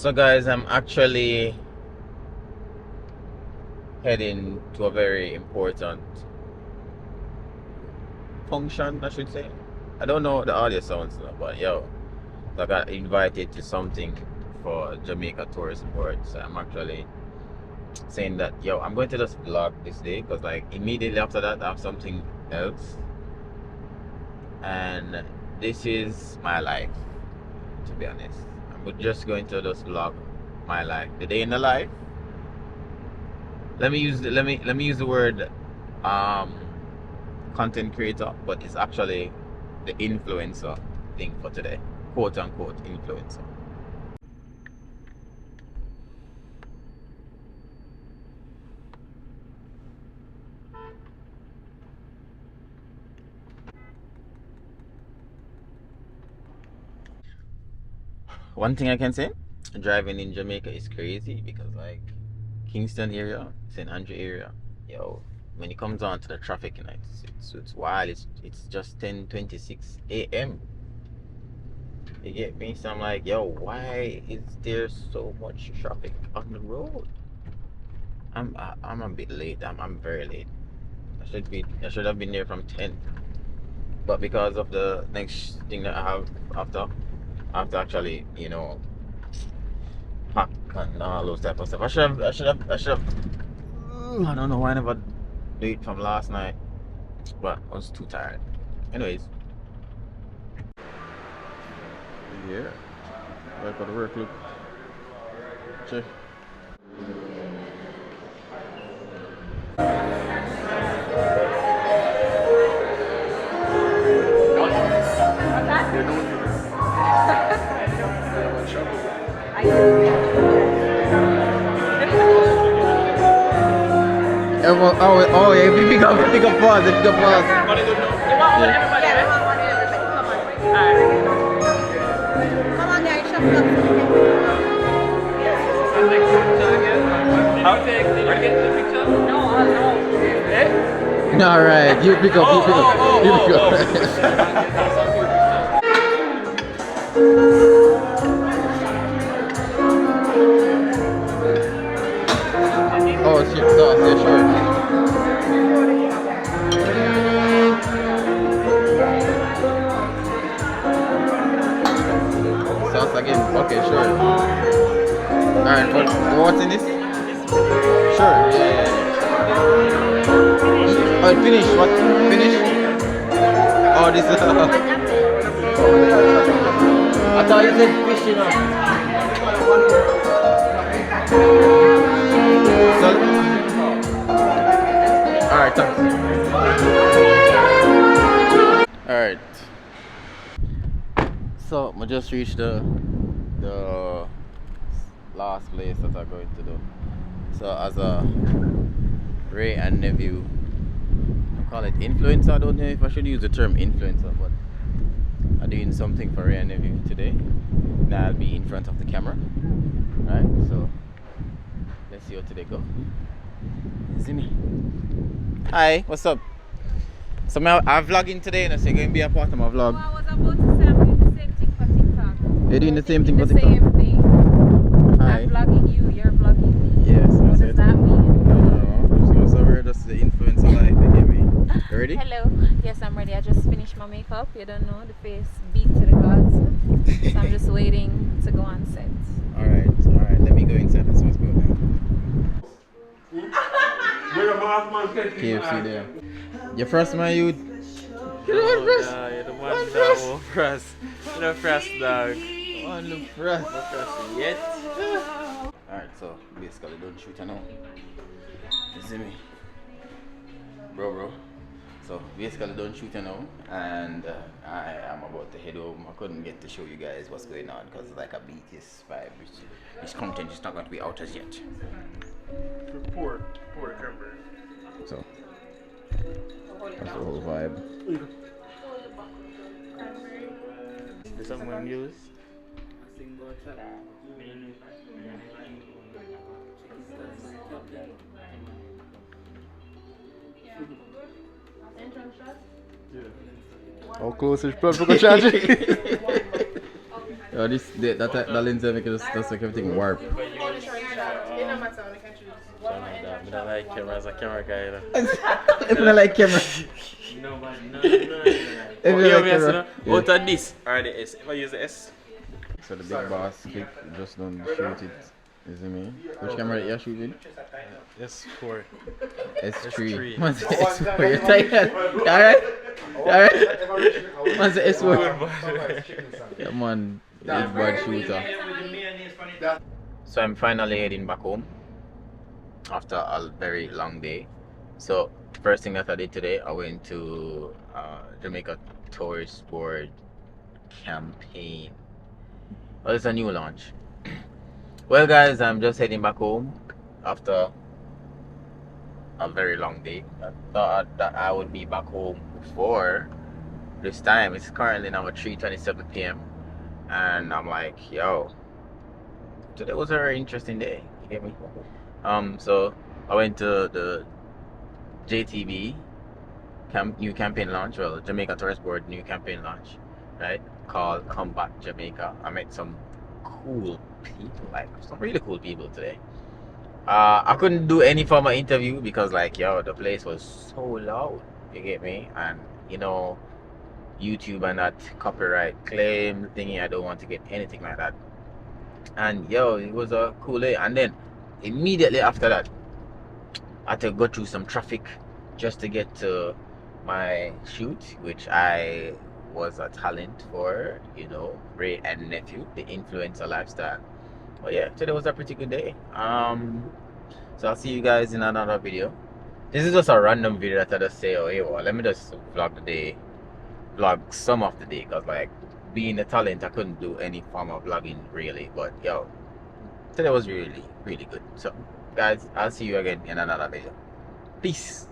So guys, I'm actually heading to a very important function, I should say. I don't know what the audio sounds like, but yo, I got invited to something for Jamaica Tourism Board. So I'm actually saying that, yo, I'm going to just vlog this day because like immediately after that I have something else. And this is my life, to be honest. I'm just going to just vlog my life, the day in the life. Let me use the word content creator, but it's actually the influencer thing for today, quote unquote influencer. One thing I can say, driving in Jamaica is crazy because like Kingston area, St. Andrew area, yo, when it comes down to the traffic, you know, it's wild. It's just 10:26 a.m. You get me? So I'm like, yo, why is there so much traffic on the road? I'm a bit late. I'm very late. I should have been there from 10. But because of the next thing that I have after, I have to actually, you know, pack and all those type of stuff. I should have. I don't know why I never do it from last night, but I was too tired. Anyways. Yeah. Back on the work, look. Check. Oh yeah, pick up pause, pick up pause. You want everybody, right? Alright. Come on guys, shuffle up. How take the picture? No, no. Alright, you pick up, you pick up. Oh shit, sauce, yeah, sure. Sauce again, okay, sure. Alright, what's in this? Sure, yeah. Oh, finish, what? Finish? Oh, this is... I thought you said fish, you know. Alright, thanks. Alright. So, I just reached the last place that I'm going to do. So, as a Ray and nephew, I call it influencer. I don't know if I should use the term influencer, but I'm doing something for Ray and nephew today. Now I'll be in front of the camera. Right? So, let's see how today go. See me. Hi, what's up? So I'm vlogging today, and so you're going to be a part of my vlog. Oh, I was about to say I'm doing the same thing for TikTok. You're doing the same thing for for TikTok? The same thing. Hi. I'm vlogging you, you're vlogging me. Yes, what does that mean? No. So we're just the influencer life, you get me? You ready? Hello. Yes, I'm ready. I just finished my makeup. You don't know, the face beat to the gods. So I'm just waiting to go on set. Alright. Let me go inside and so let's go now. KFC there. Your first man, you. You're the one that won't press. You're the press dog. One look fresh. Not pressing yet. Alright, so basically don't shoot you now. You see me? Bro. So basically don't shoot you now. And I am about to head home. I couldn't get to show you guys what's going on because like a BTS vibe. This content is not going to be out as yet. Poor camera. So that's the whole vibe. There's someone use. How close is blood for the charge? Yo, that lens make it just make everything warp. I don't like cameras, a camera guy. If you don't like camera. No, man, no. If you like camera. Yeah. Out of this or the S. If I use the S. So the big boss click just don't shoot it. You see me? Which camera you're shooting? S4. S3. Man say S4. You're tired? Alright? Alright? Man say S4. Yeah man, it's bad shooter. So I'm finally heading back home after a very long day. So first thing that I did today, I went to Jamaica Tourist Board campaign. Well, it's a new launch. Well guys, I'm just heading back home after a very long day. I thought that I would be back home before this time. It's currently now at 3:27 p.m. and I'm like, yo, today was a very interesting day. You get me? So I went to the JTB new campaign launch, well, Jamaica Tourist Board new campaign launch, right? Called Come Back Jamaica. I met some cool people, like some really cool people today. I couldn't do any form of interview because like, yo, the place was so loud, you get me? And you know, YouTube and that copyright claim thingy, I don't want to get anything like that. And yo, it was a cool day. And then immediately after that, I had to go through some traffic just to get to my shoot, which I was a talent for, you know, Ray and Nephew, the influencer lifestyle. But yeah, today was a pretty good day. So I'll see you guys in another video. This is just a random video that I just say, oh, hey, well, let me just vlog the day, vlog some of the day, because like being a talent, I couldn't do any form of vlogging really. But yo, today was really, really good. So guys, I'll see you again in another video. Peace.